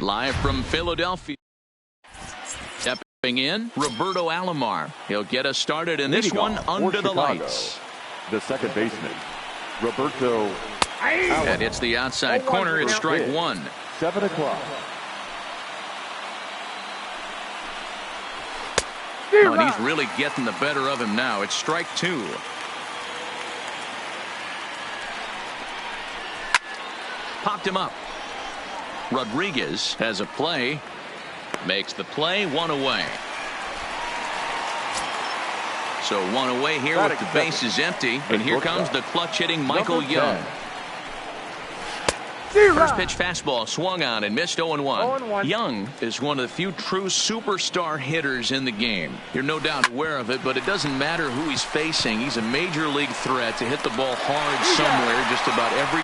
Live from Philadelphia. Stepping in, Roberto Alomar. He'll get us started in this one under the lights. The second baseman, Roberto Alomar. That hits the outside corner. It's strike one. 7 o'clock. Oh, and he's really getting the better of him now. It's strike two. Popped him up. Rodriguez has a play. Makes the play, one away. So one away here with the bases empty. And here comes the clutch hitting Michael Young. First pitch fastball swung on and missed 0-1. Young is one of the few true superstar hitters in the game. You're no doubt aware of it, but it doesn't matter who he's facing. He's a major league threat to hit the ball hard somewhere just about every.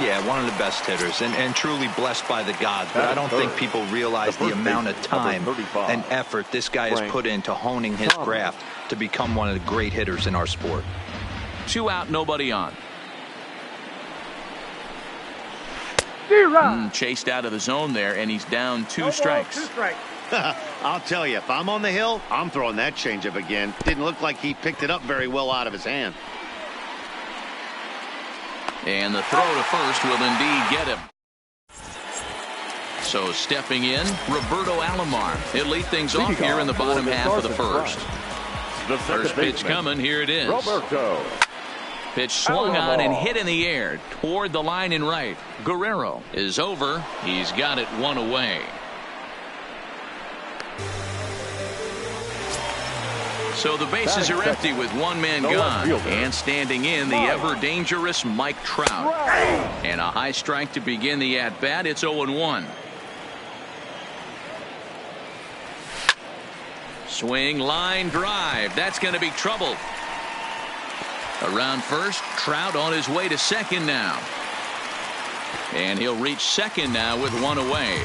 Yeah, one of the best hitters and truly blessed by the gods. But I don't think people realize the amount of time and effort this guy has put into honing his craft to become one of the great hitters in our sport. 2 out, nobody on. Chased out of the zone there, and he's down 2 strikes. I'll tell you, if I'm on the hill, I'm throwing that changeup again. Didn't look like he picked it up very well out of his hand. And the throw to first will indeed get him. So stepping in, Roberto Alomar. He'll lead things off here in the bottom half of the first. First pitch coming. Here it is. Roberto. Pitch swung on and hit in the air toward the line in right. Guerrero is over. He's got it one away. So the bases are empty with one man gone. And standing in, the ever-dangerous Mike Trout. And a high strike to begin the at-bat. It's 0-1. Swing, line, drive. That's going to be trouble. Around first, Trout on his way to second now. And he'll reach second now with one away.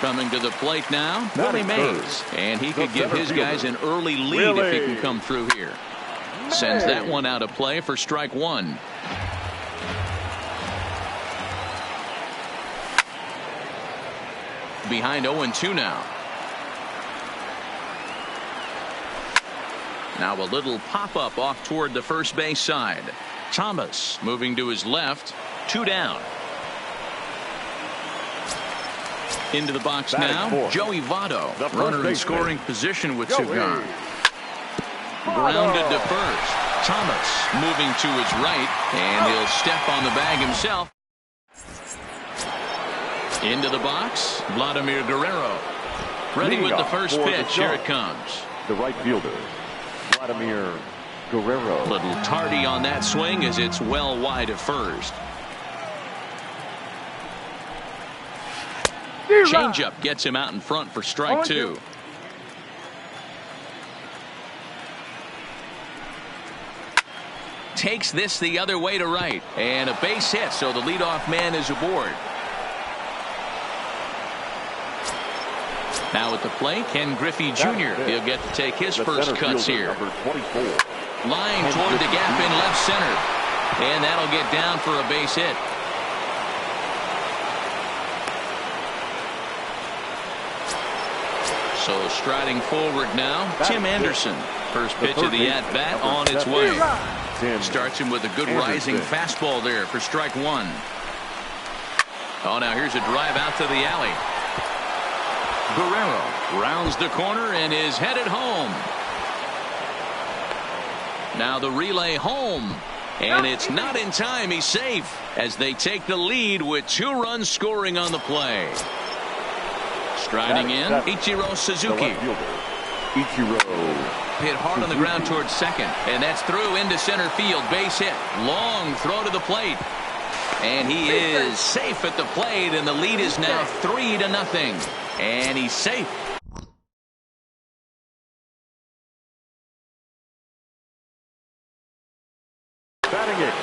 Coming to the plate now, Willie Mays. And he could give his guys an early lead if he can come through here. Sends that one out of play for strike one. Behind 0-2 now. Now a little pop-up off toward the first base side. Thomas moving to his left. 2 down. Into the box now. Joey Votto. Runner in scoring position with 2 gone. Grounded to first. Thomas moving to his right. And he'll step on the bag himself. Into the box. Vladimir Guerrero. Ready with the first pitch. Here it comes. The right fielder, Vladimir Guerrero. Little tardy on that swing as it's well wide of first. Changeup gets him out in front for strike 2. Takes this the other way to right. And a base hit, so the leadoff man is aboard. Now at the plate, Ken Griffey Jr. He'll get to take his first cuts here. Line toward the gap in left center. And that'll get down for a base hit. So striding forward now, Tim Anderson. First pitch of the at-bat on its way. Starts him with a good rising fastball there for strike 1. Oh, now here's a drive out to the alley. Guerrero rounds the corner and is headed home. Now the relay home. And it's not in time. He's safe as they take the lead with 2 runs scoring on the play. Striding in, Ichiro Suzuki. Hit hard on the ground towards second. And that's through into center field. Base hit. Long throw to the plate. And he is safe at the plate. And the lead is now 3-0. And he's safe.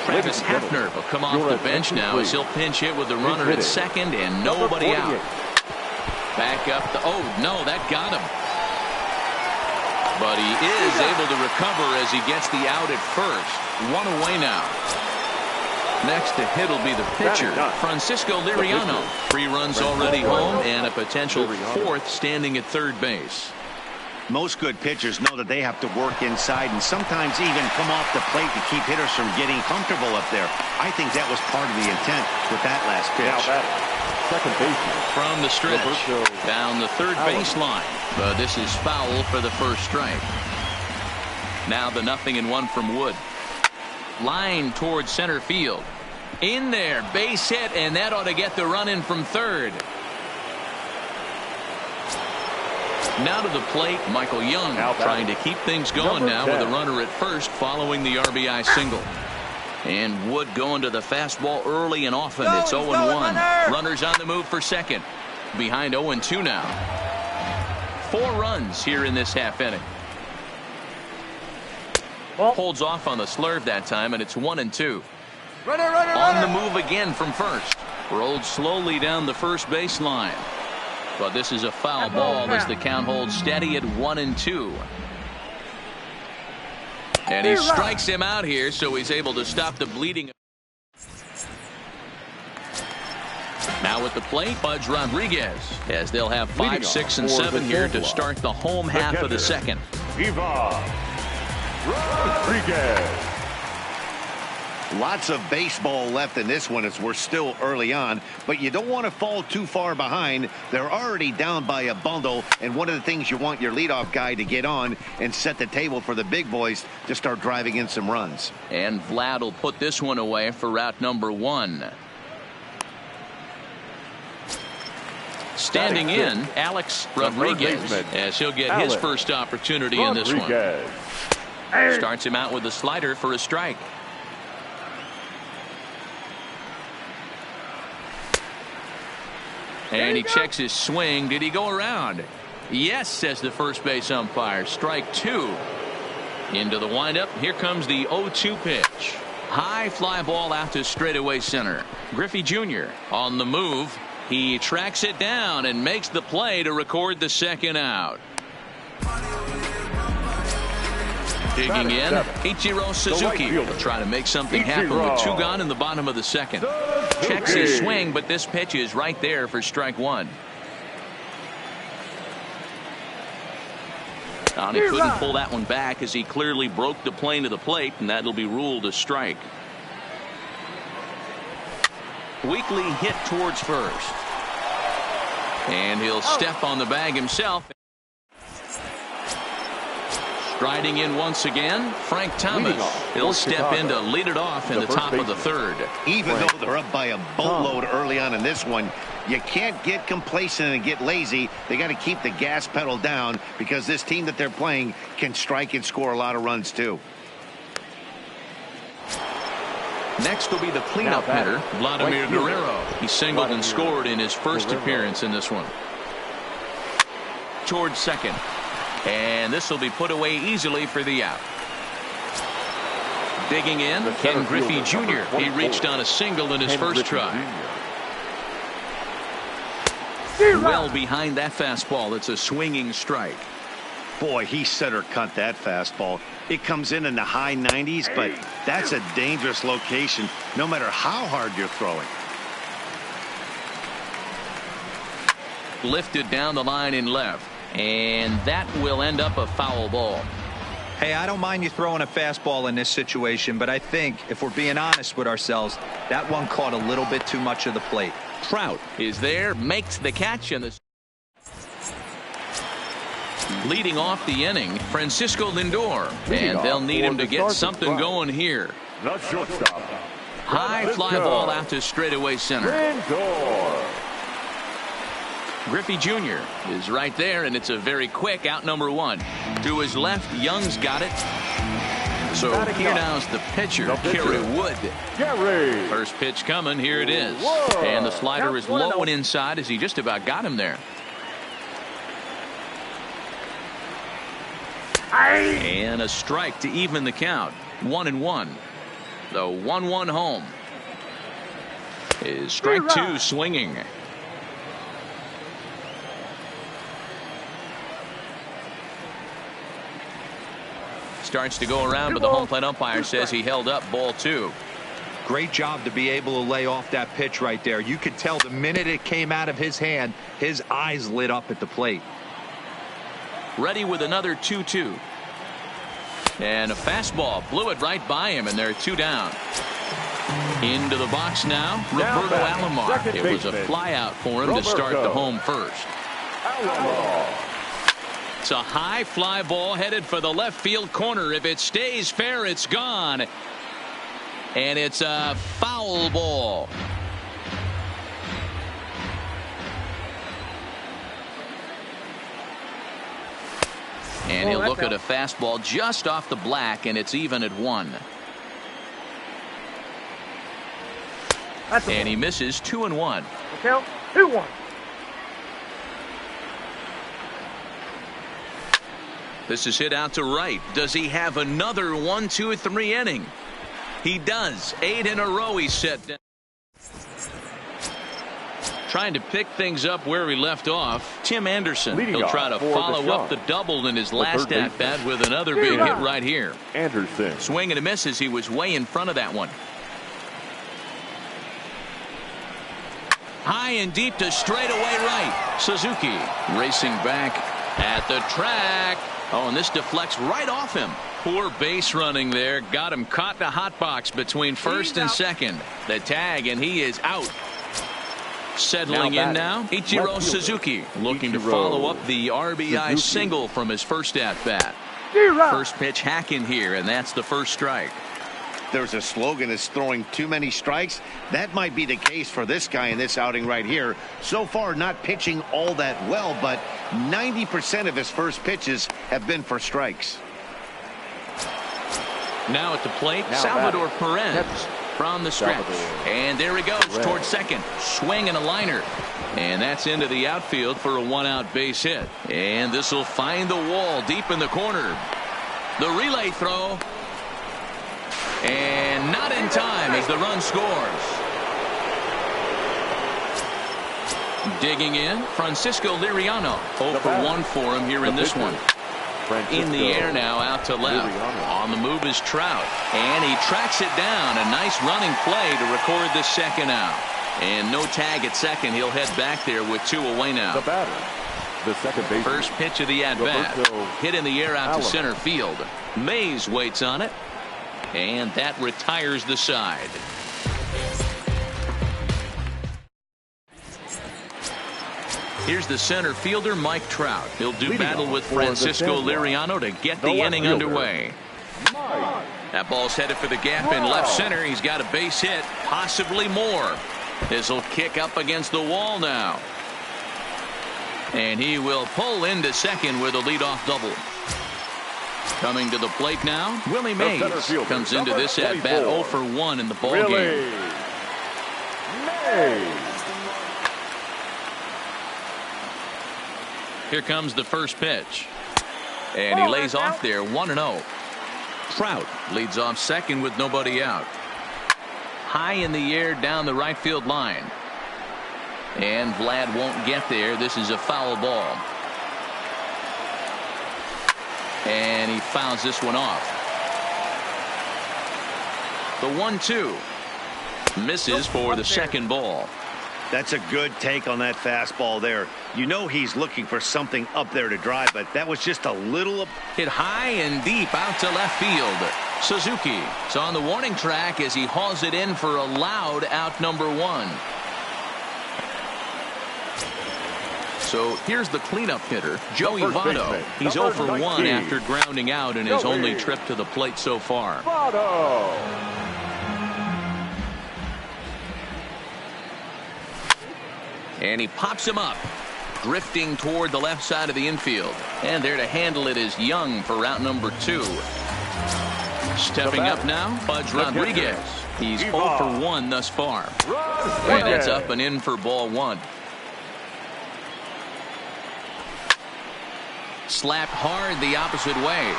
Travis Hafner will come off the bench now as he'll pinch hit with the runner at second and nobody out. Back up the, oh no, that got him. But he is able to recover as he gets the out at first. 1 away now. Next to hit will be the pitcher, Francisco Liriano. 3 runs already home and a potential 4th standing at third base. Most good pitchers know that they have to work inside and sometimes even come off the plate to keep hitters from getting comfortable up there. I think that was part of the intent with that last pitch. Second baseman. From the stretch, down the third baseline. But this is foul for the first strike. Now the 0-1 from Wood. Line towards center field. In there, base hit, and that ought to get the run in from third. Now to the plate, Michael Young trying to keep things going now with a runner at first following the RBI single. And Wood going to the fastball early and often. It's 0-1. Runners on the move for second. Behind 0-2 now. 4 runs here in this half inning. Holds off on the slurve that time, and it's 1-2. On the move again from first. Rolled slowly down the first baseline. But this is a foul ball as the count holds steady at 1-2. And he strikes him out here, so he's able to stop the bleeding. Now at the plate, Pudge Rodriguez, as they'll have 5, 6, and 7 here to start the home half of the second. Rodriguez. Lots of baseball left in this one as we're still early on, but you don't want to fall too far behind. They're already down by a bundle, and one of the things you want your leadoff guy to get on and set the table for the big boys to start driving in some runs. And Vlad will put this one away for route number 1. Standing in, Alex Rodriguez, as he'll get his first opportunity in this one. Starts him out with a slider for a strike. And he checks his swing. Did he go around? Yes, says the first base umpire. Strike 2. Into the windup. Here comes the 0-2 pitch. High fly ball out to straightaway center. Griffey Jr. on the move. He tracks it down and makes the play to record the second out. Digging in, Ichiro Suzuki will try to make something happen with 2 gone in the bottom of the second. Checks his swing, but this pitch is right there for strike 1. And he couldn't pull that one back as he clearly broke the plane to the plate, and that'll be ruled a strike. Weakly hit towards first. And he'll step on the bag himself. Striding in once again, Frank Thomas. He'll step in to lead it off in the top of the third. Even though they're up by a boatload early on in this one, you can't get complacent and get lazy. They got to keep the gas pedal down because this team that they're playing can strike and score a lot of runs too. Next will be the cleanup hitter, Vladimir Guerrero. He singled and scored in his first appearance in this one. Towards second. And this will be put away easily for the out. Digging in, Ken Griffey Jr. He reached on a single in his first try. Well behind that fastball. It's a swinging strike. Boy, he center cut that fastball. It comes in the high 90s, but that's a dangerous location no matter how hard you're throwing. Lifted down the line in left. And that will end up a foul ball. Hey, I don't mind you throwing a fastball in this situation, but I think if we're being honest with ourselves, that one caught a little bit too much of the plate. Trout is there, makes the catch, and the leading off the inning, Francisco Lindor, and they'll need him to get something going here. The shortstop. High fly ball out to straightaway center. Lindor. Griffey Jr. is right there, and it's a very quick out number 1. To his left, Young's got it. So here now's the pitcher, Kerry Wood. First pitch coming, here it is. And the slider is low and inside as he just about got him there. And a strike to even the count. 1-1. The 1-1 home. Is strike 2 swinging. Starts to go around, but the home plate umpire says he held up ball 2. Great job to be able to lay off that pitch right there. You could tell the minute it came out of his hand, his eyes lit up at the plate. Ready with another 2-2. And a fastball blew it right by him, and they're 2 down. Into the box now, Roberto Alomar. It was a fly out for him to start the home first. It's a high fly ball headed for the left field corner. If it stays fair, it's gone. And it's a foul ball. And he'll look at a fastball just off the black, and it's even at 1. And he misses 2-1. Count 2-1. This is hit out to right. Does he have another 1-2-3 inning? He does. 8 in a row he's set down. Trying to pick things up where he left off. Tim Anderson. He'll try to follow up the double in his last at bat with another big hit right here. Anderson. Swing and a miss as he was way in front of that one. High and deep to straightaway right. Suzuki racing back at the track. Oh, and this deflects right off him. Poor base running there. Got him caught in a hot box between first and second. The tag, and he is out. Settling in now, Ichiro Suzuki looking to follow up the RBI single from his first at bat. First pitch hacking here, and that's the first strike. There's a slogan that's throwing too many strikes. That might be the case for this guy in this outing right here. So far, not pitching all that well, but 90% of his first pitches have been for strikes. Now at the plate, Salvador Perez from the stretch. And there he goes towards second. Swing and a liner. And that's into the outfield for a 1-out base hit. And this will find the wall deep in the corner. The relay throw. And not in time as the run scores. Digging in, Francisco Liriano. 0 for 1 for him here in this one. In the air now, out to left. On the move is Trout. And he tracks it down. A nice running play to record the second out. And no tag at second. He'll head back there with 2 away now. The batter, the second baseman. First pitch of the at-bat. Hit in the air out to center field. Mays waits on it. And that retires the side. Here's the center fielder, Mike Trout. He'll do battle with Francisco Liriano to get the inning underway. That ball's headed for the gap in left center. He's got a base hit, possibly more. This will kick up against the wall now. And he will pull into second with a leadoff double. Coming to the plate now, Willie Mays comes into this at bat 0 for 1 in the ball game. Here comes the first pitch. And he lays off there 1-0. Trout leads off second with nobody out. High in the air down the right field line. And Vlad won't get there. This is a foul ball. And he fouls this one off. The 1-2 misses for the second ball. That's a good take on that fastball there. You know he's looking for something up there to drive, but that was just a little hit high and deep out to left field. Suzuki is on the warning track as he hauls it in for a loud out number 1. So here's the cleanup hitter, Joey Votto. He's 0 for 1 after grounding out in his only trip to the plate so far. And he pops him up, drifting toward the left side of the infield. And there to handle it is Young for route number 2. Stepping up now, Pudge Rodriguez. He's 0 for 1 thus far. And that's up and in for ball 1. Slapped hard the opposite way.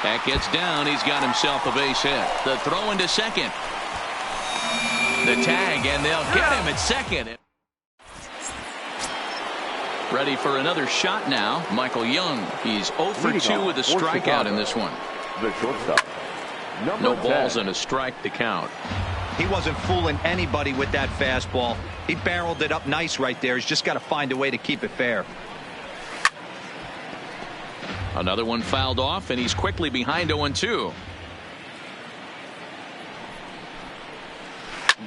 That gets down. He's got himself a base hit. The throw into second. The tag, and they'll get him at second. Ready for another shot now, Michael Young. He's 0 for 2 with a strikeout in this one. The shortstop. No balls and a strike to count. He wasn't fooling anybody with that fastball. He barreled it up nice right there. He's just got to find a way to keep it fair. Another one fouled off, and he's quickly behind 0-2.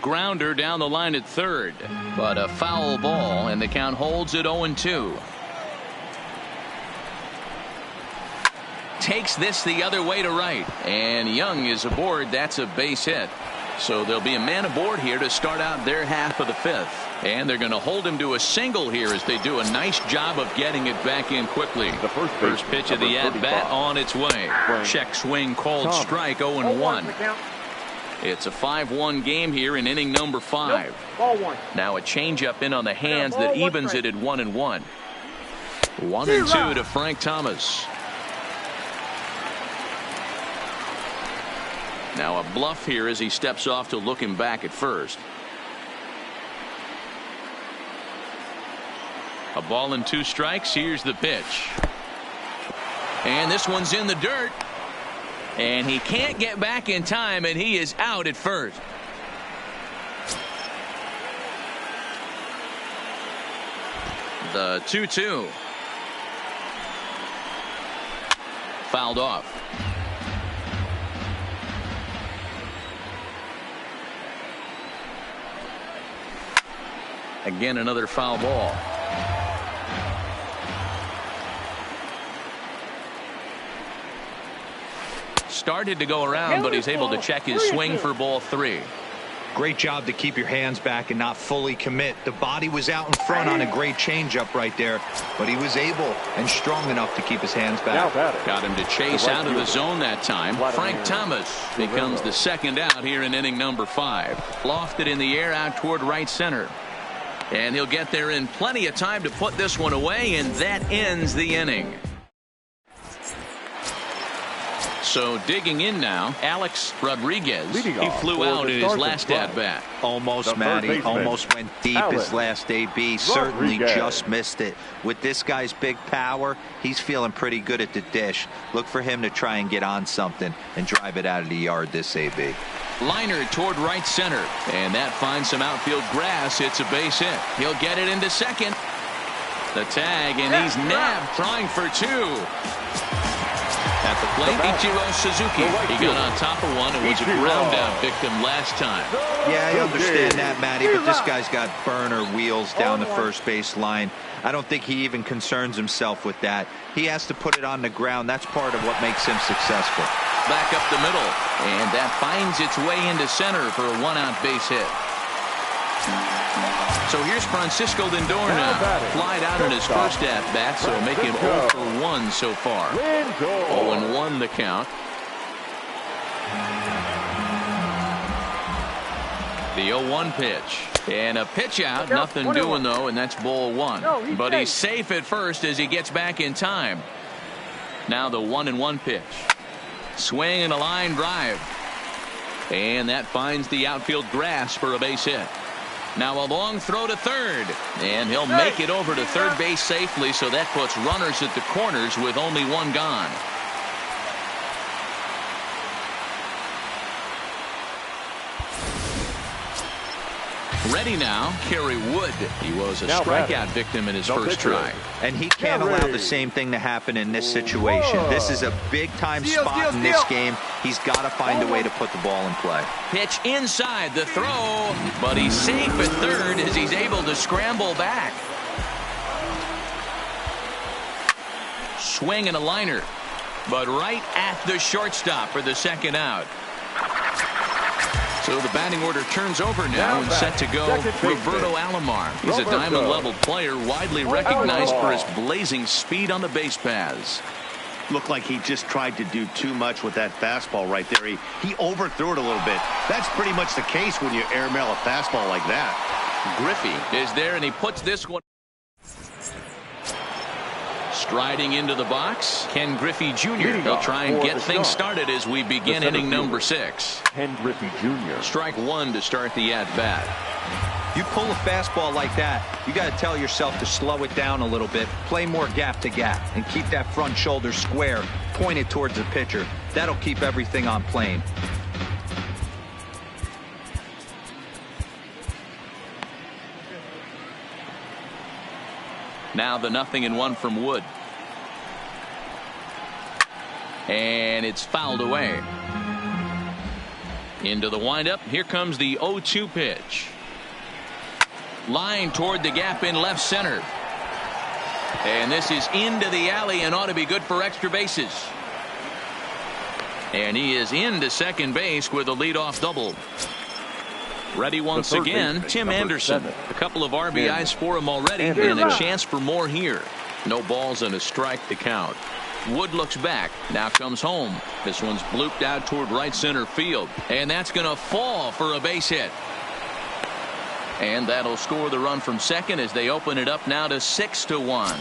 Grounder down the line at third, but a foul ball, and the count holds at 0-2. Takes this the other way to right, and Young is aboard. That's a base hit. So there'll be a man aboard here to start out their half of the fifth, and they're going to hold him to a single here as they do a nice job of getting it back in quickly. The first pitch of the at-bat on its way. Check swing called strike. 0-1. It's a 5-1 game here in inning number 5. Now a changeup in on the hands that evens it at 1-1. 1-2 to Frank Thomas. Now a bluff here as he steps off to look him back at first. A ball and 2 strikes. Here's the pitch. And this one's in the dirt. And he can't get back in time, and he is out at first. The 2-2. Fouled off. Again, another foul ball. Started to go around, but he's able to check his swing for ball 3. Great job to keep your hands back and not fully commit. The body was out in front on a great changeup right there, but he was able and strong enough to keep his hands back. Got him to chase out of the zone that time. Frank Thomas becomes the second out here in inning number 5. Lofted in the air out toward right center. And he'll get there in plenty of time to put this one away, and that ends the inning. So digging in now, Alex Rodriguez. He flew out in his last at-bat. Almost, Matty. Almost went deep his last AB. Certainly just missed it. With this guy's big power, he's feeling pretty good at the dish. Look for him to try and get on something and drive it out of the yard this AB. Liner toward right center, and that finds some outfield grass. It's a base hit. He'll get it into second. The tag, and he's nabbed, trying for 2. At the plate, Ichiro Suzuki. He got on top of one and was a ground out victim last time. Yeah, I understand that, Matty, but this guy's got burner wheels down the first base line. I don't think he even concerns himself with that. He has to put it on the ground. That's part of what makes him successful. Back up the middle, and that finds its way into center for a 1-out base hit. So here's Francisco Lindor now. Flied out in his first at-bat, so make him 0 for 1 so far. 0-1 the count. The 0-1 pitch. And a pitch out. Nothing doing, though, and that's ball 1. But he's safe at first as he gets back in time. Now the 1-1 pitch. Swing and a line drive. And that finds the outfield grass for a base hit. Now a long throw to third, and he'll make it over to third base safely, so that puts runners at the corners with only 1 gone. Ready now, Kerry Wood. He was a strikeout victim in his first try. And he can't allow the same thing to happen in this situation. This is a big-time spot in this game. He's got to find a way to put the ball in play. Pitch inside the throw, but he's safe at third as he's able to scramble back. Swing and a liner, but right at the shortstop for the second out. So the batting order turns over now and set to go Roberto Alomar. He's a diamond-level player, widely recognized for his blazing speed on the base paths. Looked like he just tried to do too much with that fastball right there. He overthrew it a little bit. That's pretty much the case when you airmail a fastball like that. Griffey is there, and he puts this one. Striding into the box, Ken Griffey Jr. He'll try and get things started as we begin inning number 6. Ken Griffey Jr. Strike 1 to start the at-bat. You pull a fastball like that, you got to tell yourself to slow it down a little bit, play more gap to gap, and keep that front shoulder square, pointed towards the pitcher. That'll keep everything on plane. Now the 0-1 from Wood. And it's fouled away. Into the windup. Here comes the 0-2 pitch. Line toward the gap in left center. And this is into the alley and ought to be good for extra bases. And he is into second base with a leadoff double. Ready once again, Tim Anderson. A couple of RBIs for him already, and a chance for more here. No balls and a strike to count. Wood looks back. Now comes home. This one's blooped out toward right center field. And that's going to fall for a base hit. And that'll score the run from second as they open it up now to 6-1.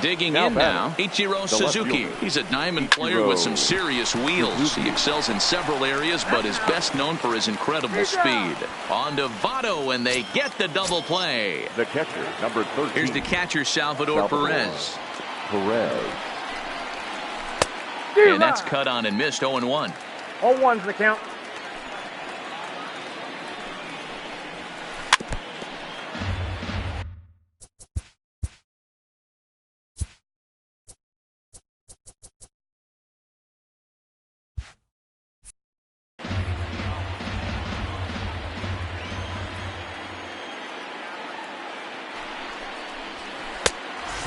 Digging in now, Ichiro Suzuki. He's a diamond player with some serious wheels. He excels in several areas, but is best known for his incredible speed. On to Votto, and they get the double play. The catcher, number 13. Here's the catcher, Salvador Perez. And that's cut on and missed. 0-1. 0-1's the count.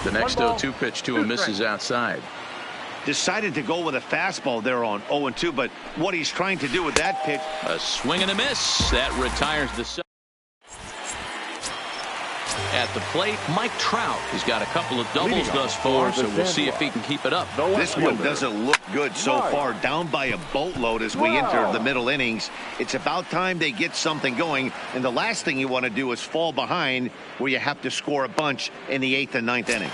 The next 0-2 pitch to him misses outside. Decided to go with a fastball there on 0-2, but what he's trying to do with that pitch. A swing and a miss. That retires the set. At the plate, Mike Trout. He's got a couple of doubles thus far, so we'll see if he can keep it up. This one doesn't look good so far. Down by a boatload as we enter the middle innings. It's about time they get something going, and the last thing you want to do is fall behind where you have to score a bunch in the 8th and 9th inning.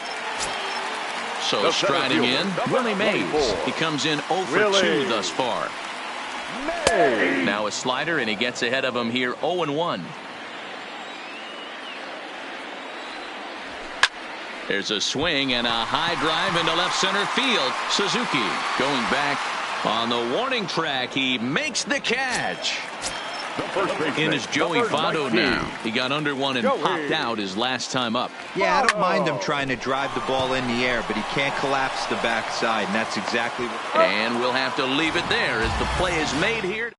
So striding in, Willie Mays. He comes in 0 for 2 thus far. Now a slider, and he gets ahead of him here 0-1. There's a swing and a high drive into left center field. Suzuki going back on the warning track. He makes the catch. In is Joey Votto now. He got under one and popped out his last time up. Yeah, I don't mind him trying to drive the ball in the air, but he can't collapse the backside, and that's exactly what. And we'll have to leave it there as the play is made here.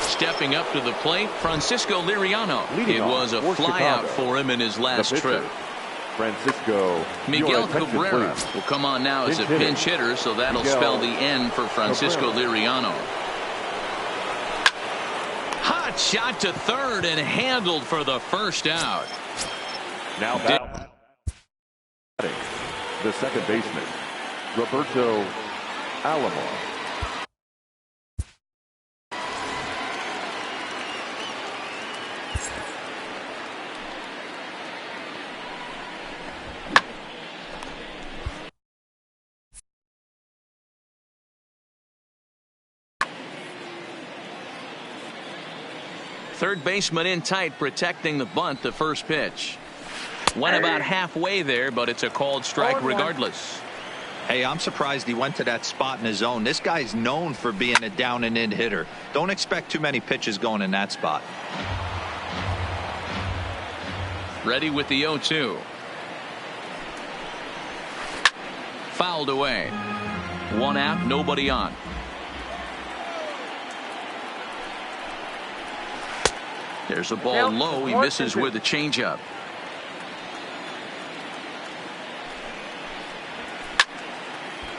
Stepping up to the plate, Francisco Liriano. It was a flyout for him in his last trip. Francisco. Miguel Cabrera will come on now as a pinch hitter, so that'll spell the end for Francisco Liriano. Hot shot to third and handled for the first out. Now batting the second baseman, Roberto Alomar. Third baseman in tight, protecting the bunt. The first pitch went about halfway there, but it's a called strike regardless. Hey, I'm surprised he went to that spot in his zone. This guy's known for being a down and in hitter. Don't expect too many pitches going in that spot. Ready with the 0-2. Fouled away. One out, nobody on. There's a ball low. He misses with a changeup.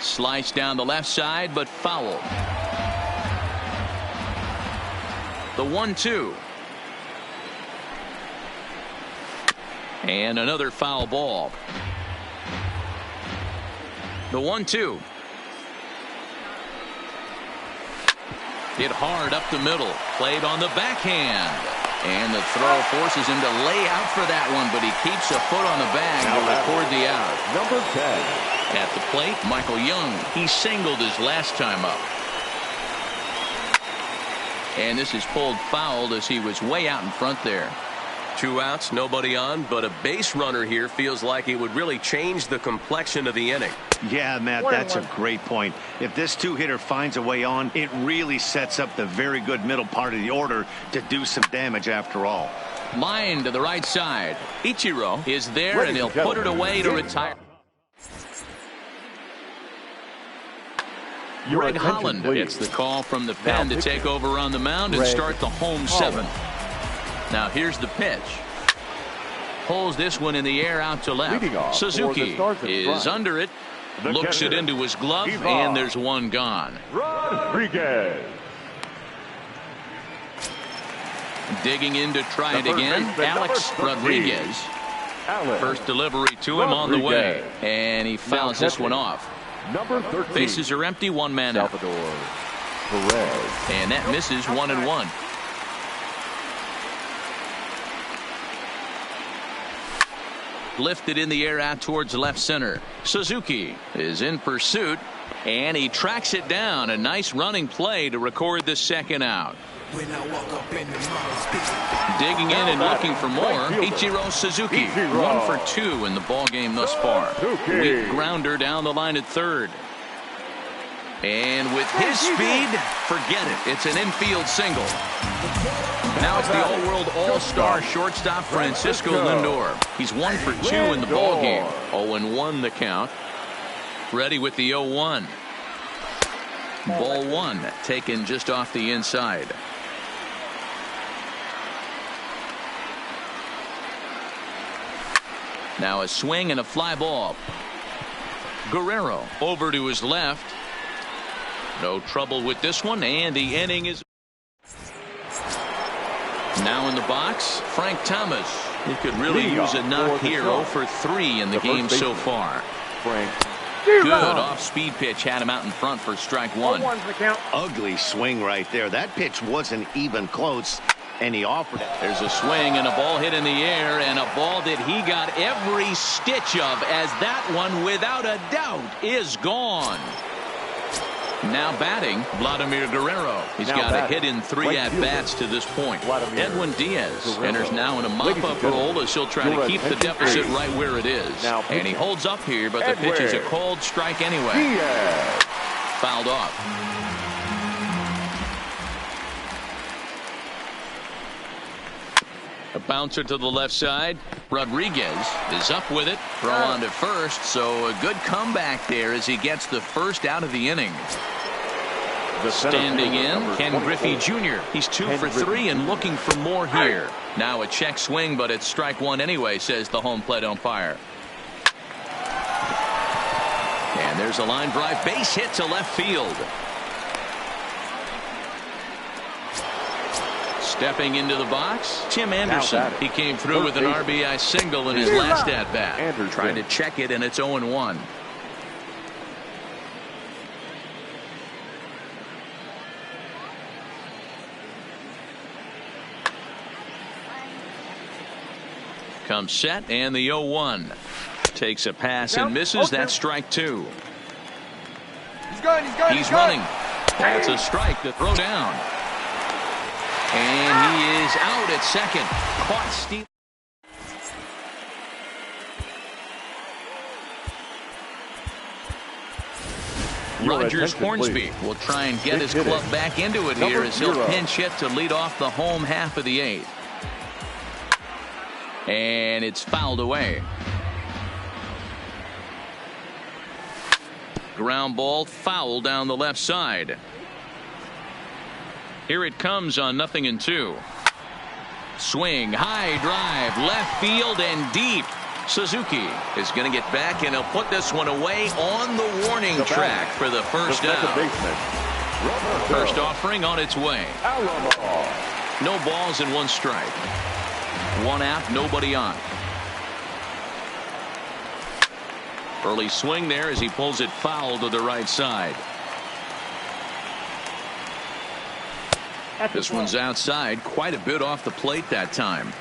Sliced down the left side, but foul. The 1-2. And another foul ball. The 1-2. Hit hard up the middle. Played on the backhand. And the throw forces him to lay out for that one, but he keeps a foot on the bag to record the out. Number 10. At the plate, Michael Young. He singled his last time up. And this is pulled fouled as he was way out in front there. 2 outs, nobody on, but a base runner here feels like it would really change the complexion of the inning. Yeah, Matt, that's a great point. If this two-hitter finds a way on, it really sets up the very good middle part of the order to do some damage after all. Line to the right side. Ichiro is there, and he'll put it away to retire. Greg Holland gets the call from the pen to take over on the mound and start the home seventh. Now here's the pitch. Pulls this one in the air out to left. Suzuki is under it. Looks it into his glove, and there's one gone. Rodriguez. Digging in to try it again. Alex Rodriguez. First delivery to him on the way, and he fouls this one off. Number 13. Bases are empty, one man out. And that misses 1-1. Lifted in the air out towards left center. Suzuki is in pursuit, and he tracks it down. A nice running play to record the second out. Digging in and looking for more. Ichiro Suzuki, 1 for 2 in the ball game thus far. Weak grounder down the line at third. And with his speed, forget it. It's an infield single. Now it's the all-world all-star shortstop Francisco Lindor. He's 1 for 2 in the ball game. 0-1 the count. Ready with the 0-1. Ball one taken just off the inside. Now a swing and a fly ball. Guerrero over to his left. No trouble with this one, and the inning is now in the box. Frank Thomas. He could really use a knock here. 0 for 3 in the game so far. Good off-speed pitch had him out in front for strike one. Ugly swing right there. That pitch wasn't even close, and he offered it. There's a swing and a ball hit in the air, and a ball that he got every stitch of, as that one, without a doubt, is gone. Now batting, Vladimir Guerrero. He's got a hit in 3 at-bats to this point. Edwin Diaz enters now in a mop-up role as he'll try to keep the deficit right where it is. And he holds up here, but the pitch is a called strike anyway. Fouled off. A bouncer to the left side. Rodriguez is up with it. Throw on to first, so a good comeback there as he gets the first out of the inning. Standing in, Ken Griffey Jr. He's 2 for 3 and looking for more here. Now a check swing, but it's strike one anyway, says the home plate umpire. And there's a line drive base hit to left field. Stepping into the box, Tim Anderson. He came through with an RBI single in his last at-bat. Trying to check it, and it's 0-1. Comes set, and the 0-1. Takes a pass and misses. That's strike two. He's running. That's a strike to throw down. And he is out at second. Caught stealing. Rogers Hornsby will try and get his club back into it here as he'll pinch hit to lead off the home half of the 8th. And it's fouled away. Ground ball foul down the left side. Here it comes on 0-2. Swing, high drive, left field and deep. Suzuki is going to get back, and he'll put this one away on the warning track for the first out. First offering on its way. No balls and 1 strike. 1 out, nobody on. Early swing there as he pulls it foul to the right side. This one's outside, quite a bit off the plate that time.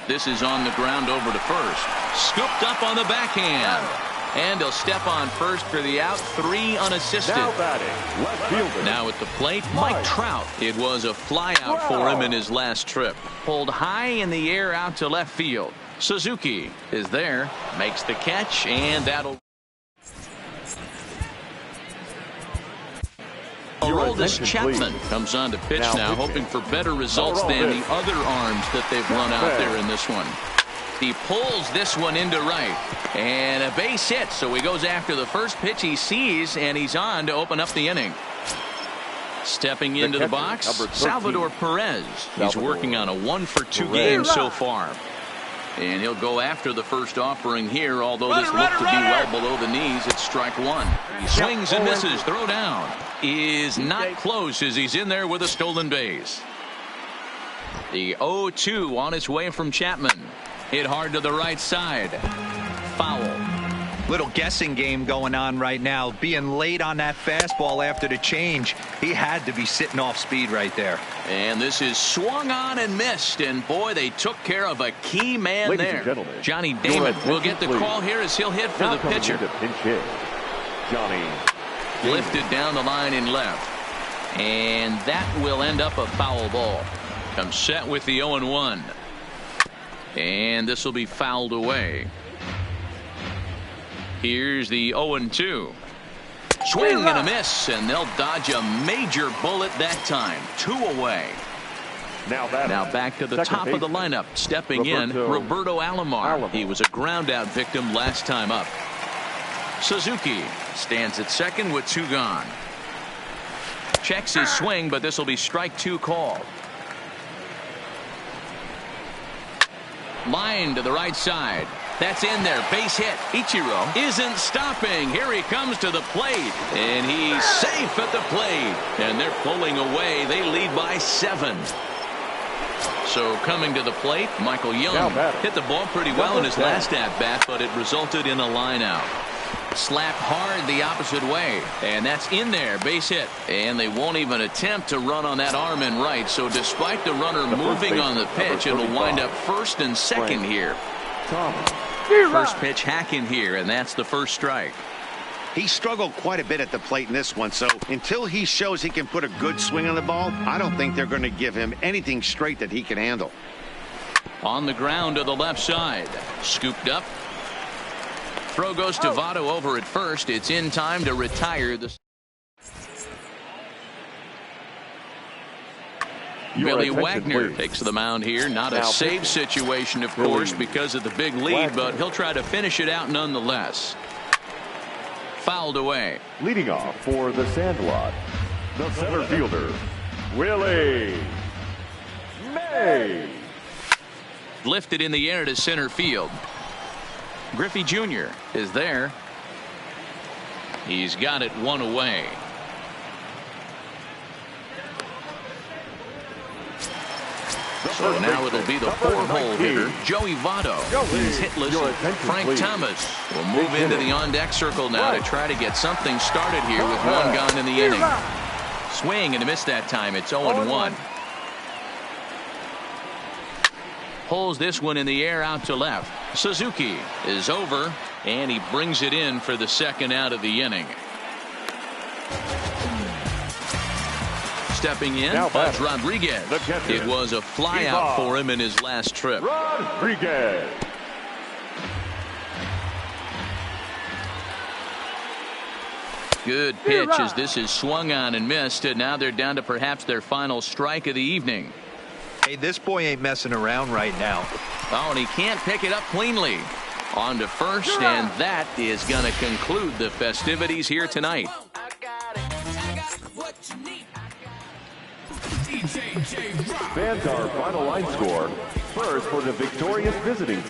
This is on the ground over to first. Scooped up on the backhand. And he'll step on first for the out. 3 unassisted. Now batting, left fielder. Now at the plate, Mike Trout. It was a fly out for him in his last trip. Pulled high in the air out to left field. Suzuki is there, makes the catch, and that'll Aroldis Chapman comes on to pitch now, hoping for better results than the other arms that they've run out there in this one. He pulls this one into right, and a base hit, so he goes after the first pitch he sees, and he's on to open up the inning. Stepping into the box, Salvador Perez. He's working on a 1-for-2 game so far. And he'll go after the first offering here, although this looked to be well below the knees. It's strike one. He swings and misses. Throw down is not close as he's in there with a stolen base. The 0-2 on its way from Chapman. Hit hard to the right side. Foul. Little guessing game going on right now. Being late on that fastball after the change. He had to be sitting off speed right there. And this is swung on and missed. And boy, they took care of a key man there. Johnny Damon will get the call here as he'll hit for the pitcher. Johnny lifted down the line in left. And that will end up a foul ball. Comes set with the 0-1. And this will be fouled away. Here's the 0-2. Swing and a miss, and they'll dodge a major bullet that time. 2 away. Now back to the top of the lineup. Stepping in, Roberto Alomar. He was a ground-out victim last time up. Suzuki stands at second with 2 gone. Checks his swing, but this will be strike 2 called. Line to the right side. That's in there. Base hit. Ichiro isn't stopping. Here he comes to the plate. And he's safe at the plate. And they're pulling away. They lead by 7. So coming to the plate, Michael Young hit the ball pretty well in his last at-bat, but it resulted in a line out. Slapped hard the opposite way. And that's in there. Base hit. And they won't even attempt to run on that arm in right. So despite the runner moving on the pitch, it'll wind up first and second here. First pitch hacking here, and that's the first strike. He struggled quite a bit at the plate in this one, so until he shows he can put a good swing on the ball, I don't think they're going to give him anything straight that he can handle. On the ground to the left side. Scooped up. Throw goes to Votto over at first. It's in time to retire the. Billy Wagner takes the mound here. Not a save situation, of course, because of the big lead, but he'll try to finish it out nonetheless. Fouled away. Leading off for the Sandlot, the center fielder, Willie May. Lifted in the air to center field. Griffey Jr. is there. He's got it 1 away. So now it'll be the 4-hole hitter, Joey Votto. He's hitless. Frank Thomas will move into the on-deck circle now to try to get something started here with 1 gone in the inning. Swing and a miss that time. It's 0-1. Pulls this one in the air out to left. Suzuki is over, and he brings it in for the second out of the inning. Stepping in, Buzz Rodriguez. It was a flyout for him in his last trip. Rodriguez. Good pitch as this is swung on and missed, and now they're down to perhaps their final strike of the evening. Hey, this boy ain't messing around right now. Oh, and he can't pick it up cleanly. On to first, and that is going to conclude the festivities here tonight. Fans, our final line score. First for the victorious visiting